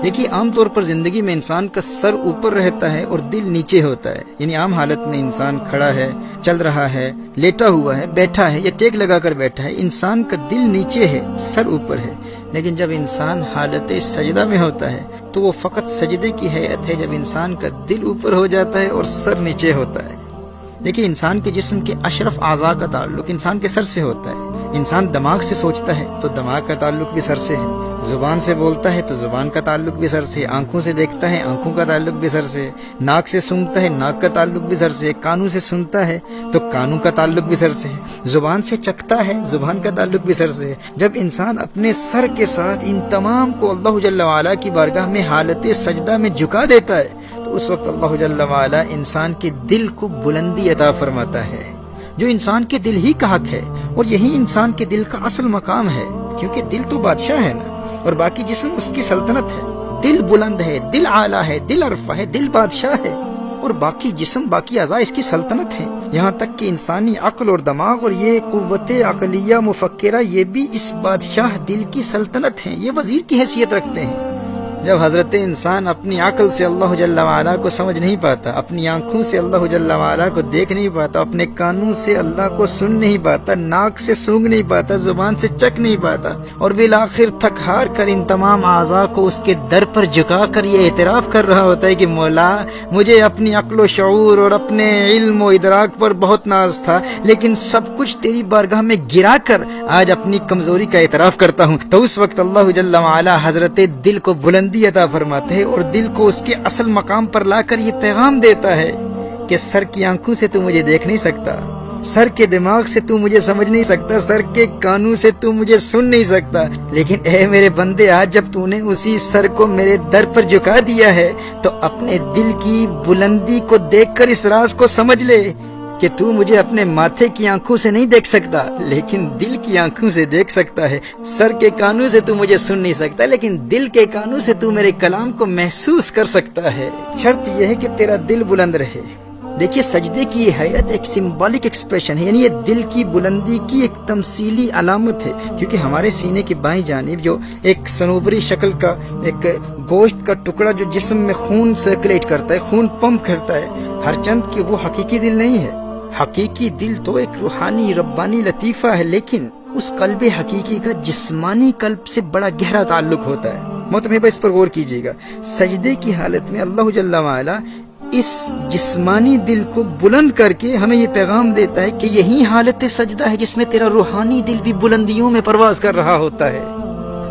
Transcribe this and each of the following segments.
دیکھیے عام طور پر زندگی میں انسان کا سر اوپر رہتا ہے اور دل نیچے ہوتا ہے، یعنی عام حالت میں انسان کھڑا ہے، چل رہا ہے، لیٹا ہوا ہے، بیٹھا ہے یا ٹیک لگا کر بیٹھا ہے، انسان کا دل نیچے ہے، سر اوپر ہے۔ لیکن جب انسان حالت سجدہ میں ہوتا ہے تو وہ فقط سجدے کی حیت ہے، جب انسان کا دل اوپر ہو جاتا ہے اور سر نیچے ہوتا ہے۔ دیکھیے انسان کے جسم کے اشرف اعضاء کا تعلق انسان کے سر سے ہوتا ہے۔ انسان دماغ سے سوچتا ہے تو دماغ کا تعلق بھی سر سے ہے، زبان سے بولتا ہے تو زبان کا تعلق بھی سر سے، آنکھوں سے دیکھتا ہے آنکھوں کا تعلق بھی سر سے، ناک سے سونگھتا ہے ناک کا تعلق بھی سر سے، کانوں سے سنتا ہے تو کانوں کا تعلق بھی سر سے ہے، زبان سے چکھتا ہے زبان کا تعلق بھی سر سے ہے۔ جب انسان اپنے سر کے ساتھ ان تمام کو اللہ جل وعلا کی بارگاہ میں حالت سجدہ میں جھکا دیتا ہے تو اس وقت اللہ جل وعلا انسان کے دل کو بلندی عطا فرماتا ہے، جو انسان کے دل ہی کا حق ہے، اور یہی انسان کے دل کا اصل مقام ہے، کیونکہ دل تو بادشاہ ہے نا، اور باقی جسم اس کی سلطنت ہے۔ دل بلند ہے، دل اعلیٰ ہے، دل عرفہ ہے، دل بادشاہ ہے، اور باقی جسم باقی اعضاء اس کی سلطنت ہے۔ یہاں تک کہ انسانی عقل اور دماغ اور یہ قوت عقلیہ مفکرہ یہ بھی اس بادشاہ دل کی سلطنت ہیں، یہ وزیر کی حیثیت رکھتے ہیں۔ جب حضرت انسان اپنی عقل سے اللہ جل وعلا کو سمجھ نہیں پاتا، اپنی آنکھوں سے اللہ جل وعلا کو دیکھ نہیں پاتا، اپنے کانوں سے اللہ کو سن نہیں پاتا، ناک سے سونگھ نہیں پاتا، زبان سے چکھ نہیں پاتا، اور بالآخر تھک ہار کر ان تمام اعضاء کو اس کے در پر جھکا کر یہ اعتراف کر رہا ہوتا ہے کہ مولا مجھے اپنی عقل و شعور اور اپنے علم و ادراک پر بہت ناز تھا، لیکن سب کچھ تیری بارگاہ میں گرا کر آج اپنی کمزوری کا اعتراف کرتا ہوں، تو اس وقت اللہ جل وعلا حضرت دل کو بلندی عطا فرماتے ہیں اور دل کو اس کے اصل مقام پر لا کر یہ پیغام دیتا ہے کہ سر کی آنکھوں سے تو مجھے دیکھ نہیں سکتا، سر کے دماغ سے تو مجھے سمجھ نہیں سکتا، سر کے کانوں سے تو مجھے سن نہیں سکتا، لیکن اے میرے بندے آج جب تو نے اسی سر کو میرے در پر جھکا دیا ہے تو اپنے دل کی بلندی کو دیکھ کر اس راز کو سمجھ لے کہ تو مجھے اپنے ماتھے کی آنکھوں سے نہیں دیکھ سکتا لیکن دل کی آنکھوں سے دیکھ سکتا ہے، سر کے کانوں سے تو مجھے سن نہیں سکتا لیکن دل کے کانوں سے تو میرے کلام کو محسوس کر سکتا ہے، شرط یہ ہے کہ تیرا دل بلند رہے۔ دیکھیے سجدے کی یہ حیت ایک سمبولک ایکسپریشن ہے، یعنی یہ دل کی بلندی کی ایک تمثیلی علامت ہے، کیونکہ ہمارے سینے کی بائیں جانب جو ایک صنوبری شکل کا ایک گوشت کا ٹکڑا جو جسم میں خون سرکولیٹ کرتا ہے، خون پمپ کرتا ہے، ہر چند کہ وہ حقیقی دل نہیں ہے۔ حقیقی دل تو ایک روحانی ربانی لطیفہ ہے، لیکن اس قلب حقیقی کا جسمانی قلب سے بڑا گہرا تعلق ہوتا ہے۔ محترم اس پر غور کیجیے گا، سجدے کی حالت میں اللہ جل وعلا اس جسمانی دل کو بلند کر کے ہمیں یہ پیغام دیتا ہے کہ یہی حالت سجدہ ہے جس میں تیرا روحانی دل بھی بلندیوں میں پرواز کر رہا ہوتا ہے۔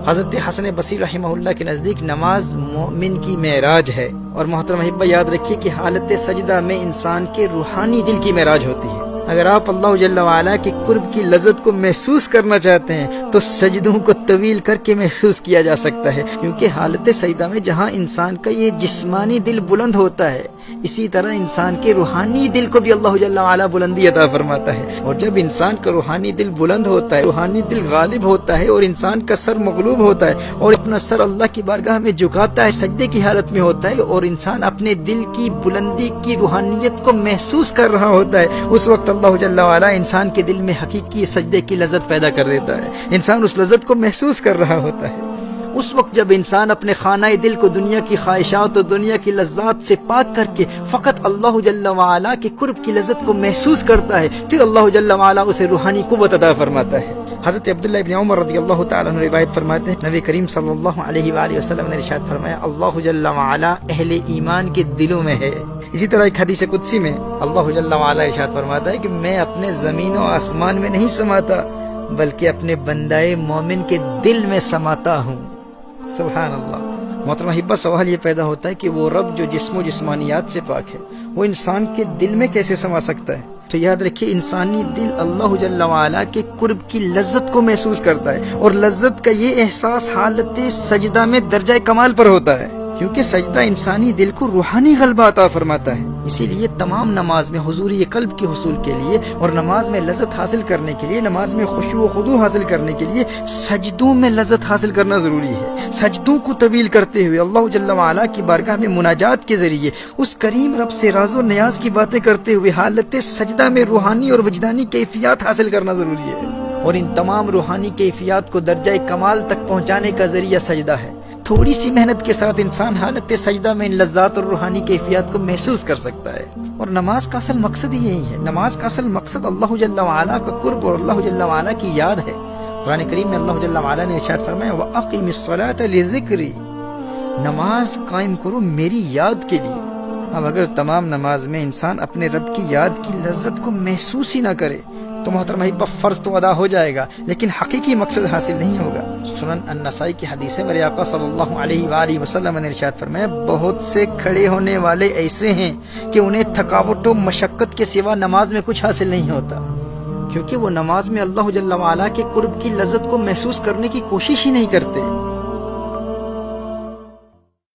حضرت حسن بصری رحمہ اللہ کے نزدیک نماز مومن کی معراج ہے، اور محترم احبہ یاد رکھیے کہ حالت سجدہ میں انسان کے روحانی دل کی معراج ہوتی ہے۔ اگر آپ اللہ جل وعلا کے قرب کی لذت کو محسوس کرنا چاہتے ہیں تو سجدوں کو طویل کر کے محسوس کیا جا سکتا ہے، کیونکہ حالت سجدہ میں جہاں انسان کا یہ جسمانی دل بلند ہوتا ہے اسی طرح انسان کے روحانی دل کو بھی اللہ جل وعلا بلندی عطا فرماتا ہے، اور جب انسان کا روحانی دل بلند ہوتا ہے، روحانی دل غالب ہوتا ہے اور انسان کا سر مغلوب ہوتا ہے اور اپنا سر اللہ کی بارگاہ میں جھکاتا ہے، سجدے کی حالت میں ہوتا ہے اور انسان اپنے دل کی بلندی کی روحانیت کو محسوس کر رہا ہوتا ہے، اس وقت اللہ جل وعلا انسان کے دل میں حقیقی سجدے کی لذت پیدا کر دیتا ہے، انسان اس لذت کو محسوس کر رہا ہوتا ہے۔ اس وقت جب انسان اپنے خانہ دل کو دنیا کی خواہشات اور دنیا کی لذات سے پاک کر کے فقط اللہ جل وعلا کے قرب کی لذت کو محسوس کرتا ہے، پھر اللہ جل وعلا اسے روحانی قوت عطا فرماتا ہے۔ حضرت عبداللہ ابن عمر رضی اللہ تعالیٰ عنہ روایت فرماتے ہیں، نبی کریم صلی اللہ علیہ وآلہ وسلم نے ارشاد فرمایا، اللہ جل وعلا اہل ایمان کے دلوں میں ہے۔ اسی طرح ایک حدیث قدسی میں اللہ جل وعلا ارشاد فرماتا ہے کہ میں اپنے زمین و آسمان میں نہیں سماتا بلکہ اپنے بندائے مومن کے دل میں سماتا ہوں۔ سبحان اللہ۔ محترم احبہ سوال یہ پیدا ہوتا ہے کہ وہ رب جو جسم و جسمانیات سے پاک ہے وہ انسان کے دل میں کیسے سما سکتا ہے؟ تو یاد رکھیے انسانی دل اللہ جل وعلا کے قرب کی لذت کو محسوس کرتا ہے، اور لذت کا یہ احساس حالت سجدہ میں درجہ کمال پر ہوتا ہے، کیونکہ سجدہ انسانی دل کو روحانی غلبہ عطا فرماتا ہے۔ اسی لیے تمام نماز میں حضوری قلب کے حصول کے لیے اور نماز میں لذت حاصل کرنے کے لیے، نماز میں خشوع و خضوع حاصل کرنے کے لیے سجدوں میں لذت حاصل کرنا ضروری ہے۔ سجدوں کو طویل کرتے ہوئے اللہ جل وعلا کی بارگاہ میں مناجات کے ذریعے اس کریم رب سے راز و نیاز کی باتیں کرتے ہوئے حالت سجدہ میں روحانی اور وجدانی کیفیات حاصل کرنا ضروری ہے، اور ان تمام روحانی کیفیات کو درجہ کمال تک پہنچانے کا ذریعہ سجدہ ہے۔ تھوڑی سی محنت کے ساتھ انسان حالت سجدہ میں ان لذات اور روحانی کیفیات کو محسوس کر سکتا ہے۔ اور نماز کا اصل مقصد ہی یہی ہے، نماز کا اصل مقصد اللہ جل وعلا کا قرب اور اللہ جل وعلا کی یاد ہے۔ قرآن کریم میں اللہ جل وعلا نے ارشاد فرمایا وَأَقِمِ الصَّلَاةَ لِذِكْرِي، نماز قائم کرو میری یاد کے لیے۔ اب اگر تمام نماز میں انسان اپنے رب کی یاد کی لذت کو محسوس ہی نہ کرے تو محترم احباب فرض تو ادا ہو جائے گا لیکن حقیقی مقصد حاصل نہیں ہوگا۔ سنن النسائی کی حدیث ہے، میرے آقا صلی اللہ علیہ وآلہ وسلم نے ارشاد فرمایا بہت سے کھڑے ہونے والے ایسے ہیں کہ انہیں تھکاوٹ و مشقت کے سوا نماز میں کچھ حاصل نہیں ہوتا، کیونکہ وہ نماز میں اللہ جل وعلا کے قرب کی لذت کو محسوس کرنے کی کوشش ہی نہیں کرتے۔